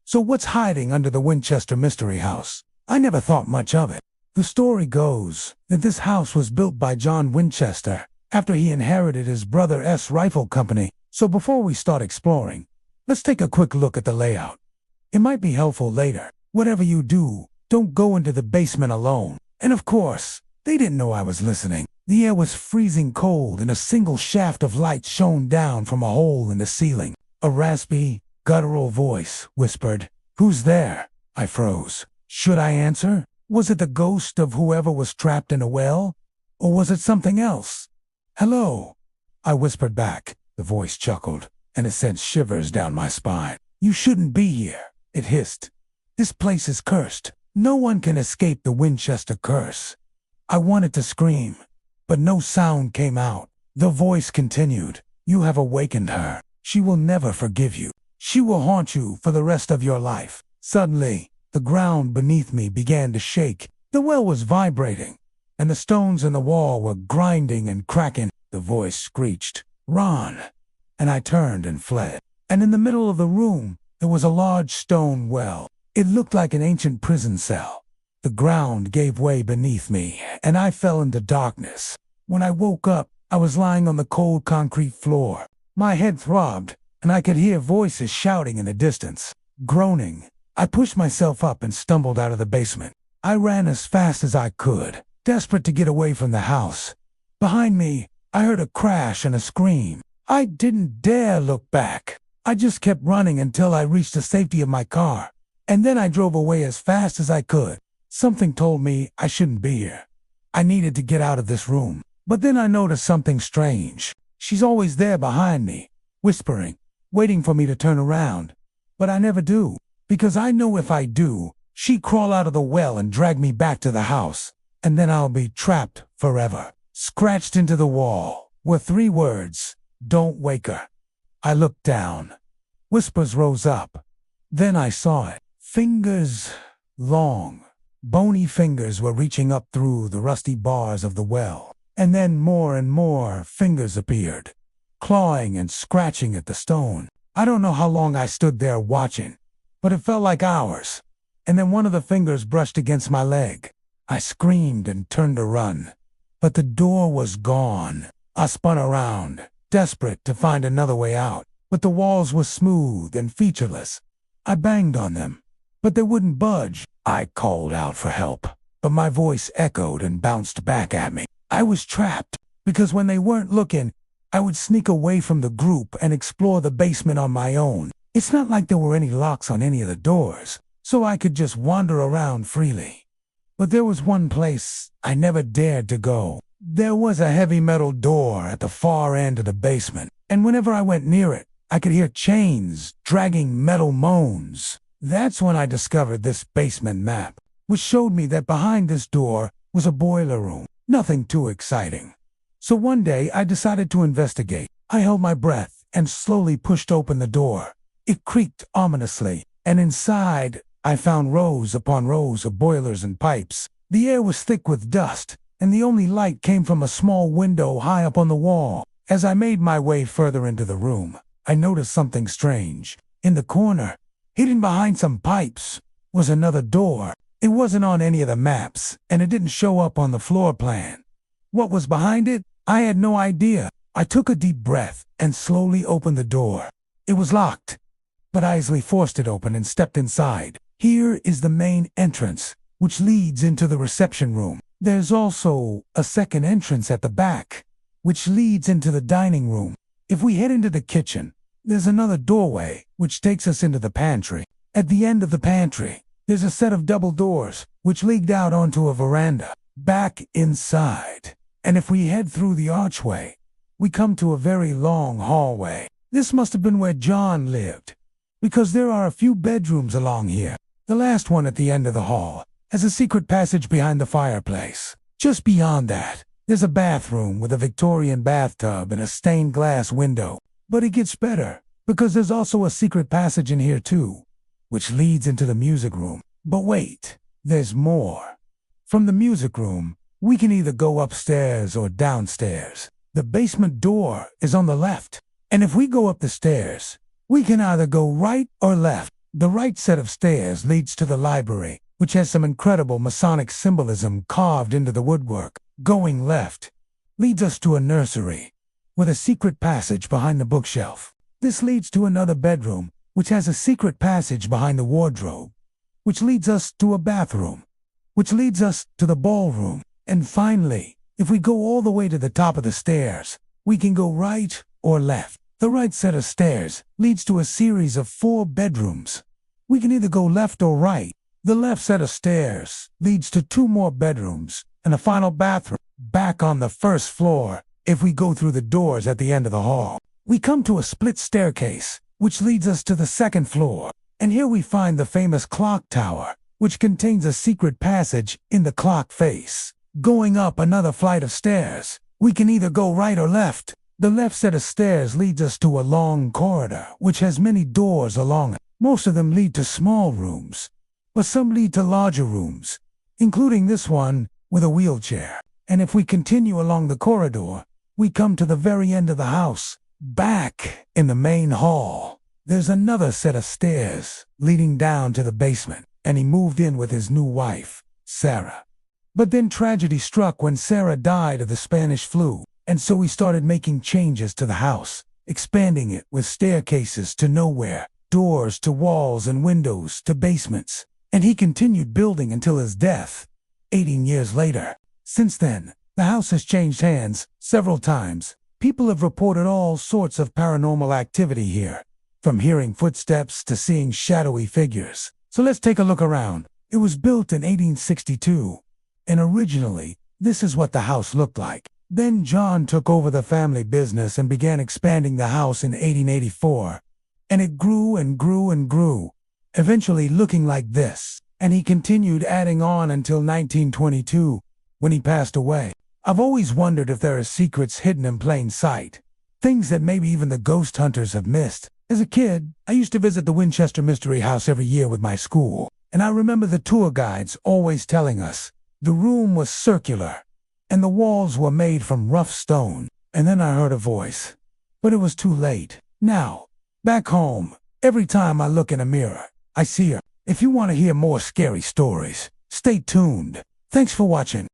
So what's hiding under the Winchester Mystery House? I never thought much of it. The story goes that this house was built by John Winchester after he inherited his brother's rifle company. So before we start exploring, let's take a quick look at the layout. It might be helpful later. Whatever you do, don't go into the basement alone. And of course, they didn't know I was listening. The air was freezing cold and a single shaft of light shone down from a hole in the ceiling. A raspy, guttural voice whispered, "Who's there?" I froze. Should I answer? Was it the ghost of whoever was trapped in a well? Or was it something else? "Hello," I whispered back. The voice chuckled, and it sent shivers down my spine. "You shouldn't be here," it hissed. "This place is cursed. No one can escape the Winchester curse." I wanted to scream, but no sound came out. The voice continued, "You have awakened her. She will never forgive you. She will haunt you for the rest of your life." Suddenly, the ground beneath me began to shake. The well was vibrating, and the stones in the wall were grinding and cracking. The voice screeched, "Run!" And I turned and fled. And in the middle of the room, there was a large stone well. It looked like an ancient prison cell. The ground gave way beneath me, and I fell into darkness. When I woke up, I was lying on the cold concrete floor. My head throbbed, and I could hear voices shouting in the distance. Groaning, I pushed myself up and stumbled out of the basement. I ran as fast as I could, desperate to get away from the house. Behind me, I heard a crash and a scream. I didn't dare look back. I just kept running until I reached the safety of my car. And then I drove away as fast as I could. Something told me I shouldn't be here. I needed to get out of this room. But then I noticed something strange. She's always there behind me, whispering, waiting for me to turn around. But I never do, because I know if I do, she'd crawl out of the well and drag me back to the house. And then I'll be trapped forever. Scratched into the wall were 3 words, "Don't wake her." I looked down. Whispers rose up. Then I saw it. Fingers, long, bony fingers were reaching up through the rusty bars of the well. And then more and more fingers appeared, clawing and scratching at the stone. I don't know how long I stood there watching, but it felt like hours. And then one of the fingers brushed against my leg. I screamed and turned to run, but the door was gone. I spun around, desperate to find another way out, but the walls were smooth and featureless. I banged on them, but they wouldn't budge. I called out for help, but my voice echoed and bounced back at me. I was trapped, because when they weren't looking, I would sneak away from the group and explore the basement on my own. It's not like there were any locks on any of the doors, so I could just wander around freely. But there was one place I never dared to go. There was a heavy metal door at the far end of the basement, and whenever I went near it, I could hear chains dragging metal moans. That's when I discovered this basement map, which showed me that behind this door was a boiler room. Nothing too exciting. So one day I decided to investigate. I held my breath and slowly pushed open the door. It creaked ominously, and inside I found rows upon rows of boilers and pipes. The air was thick with dust, and the only light came from a small window high up on the wall. As I made my way further into the room, I noticed something strange. In the corner, hidden behind some pipes, was another door. It wasn't on any of the maps, and it didn't show up on the floor plan. What was behind it? I had no idea. I took a deep breath and slowly opened the door. It was locked, but I easily forced it open and stepped inside. Here is the main entrance, which leads into the reception room. There's also a second entrance at the back, which leads into the dining room. If we head into the kitchen, there's another doorway, which takes us into the pantry. At the end of the pantry, there's a set of double doors, which lead out onto a veranda, back inside. And if we head through the archway, we come to a very long hallway. This must have been where John lived, because there are a few bedrooms along here. The last one at the end of the hall has a secret passage behind the fireplace. Just beyond that, there's a bathroom with a Victorian bathtub and a stained glass window. But it gets better, because there's also a secret passage in here too, which leads into the music room. But wait, there's more. From the music room, we can either go upstairs or downstairs. The basement door is on the left, and if we go up the stairs, we can either go right or left. The right set of stairs leads to the library, which has some incredible Masonic symbolism carved into the woodwork. Going left leads us to a nursery with a secret passage behind the bookshelf. This leads to another bedroom, which has a secret passage behind the wardrobe, which leads us to a bathroom, which leads us to the ballroom. And finally, if we go all the way to the top of the stairs, we can go right or left. The right set of stairs leads to a series of 4 bedrooms. We can either go left or right. The left set of stairs leads to 2 more bedrooms and a final bathroom back on the first floor. If we go through the doors at the end of the hall, we come to a split staircase, which leads us to the second floor. And here we find the famous clock tower, which contains a secret passage in the clock face. Going up another flight of stairs, we can either go right or left. The left set of stairs leads us to a long corridor, which has many doors along it. Most of them lead to small rooms, but some lead to larger rooms, including this one with a wheelchair. And if we continue along the corridor, we come to the very end of the house. Back in the main hall, there's another set of stairs leading down to the basement, and he moved in with his new wife, Sarah. But then tragedy struck when Sarah died of the Spanish flu, and so he started making changes to the house, expanding it with staircases to nowhere, doors to walls and windows to basements, and he continued building until his death, 18 years later. Since then, the house has changed hands several times. People have reported all sorts of paranormal activity here, from hearing footsteps to seeing shadowy figures. So let's take a look around. It was built in 1862, and originally, this is what the house looked like. Then John took over the family business and began expanding the house in 1884, and it grew and grew and grew, eventually looking like this. And he continued adding on until 1922, when he passed away. I've always wondered if there are secrets hidden in plain sight, things that maybe even the ghost hunters have missed. As a kid, I used to visit the Winchester Mystery House every year with my school, and I remember the tour guides always telling us the room was circular, and the walls were made from rough stone. And then I heard a voice, but it was too late. Now, back home, every time I look in a mirror, I see her. If you want to hear more scary stories, stay tuned. Thanks for watching.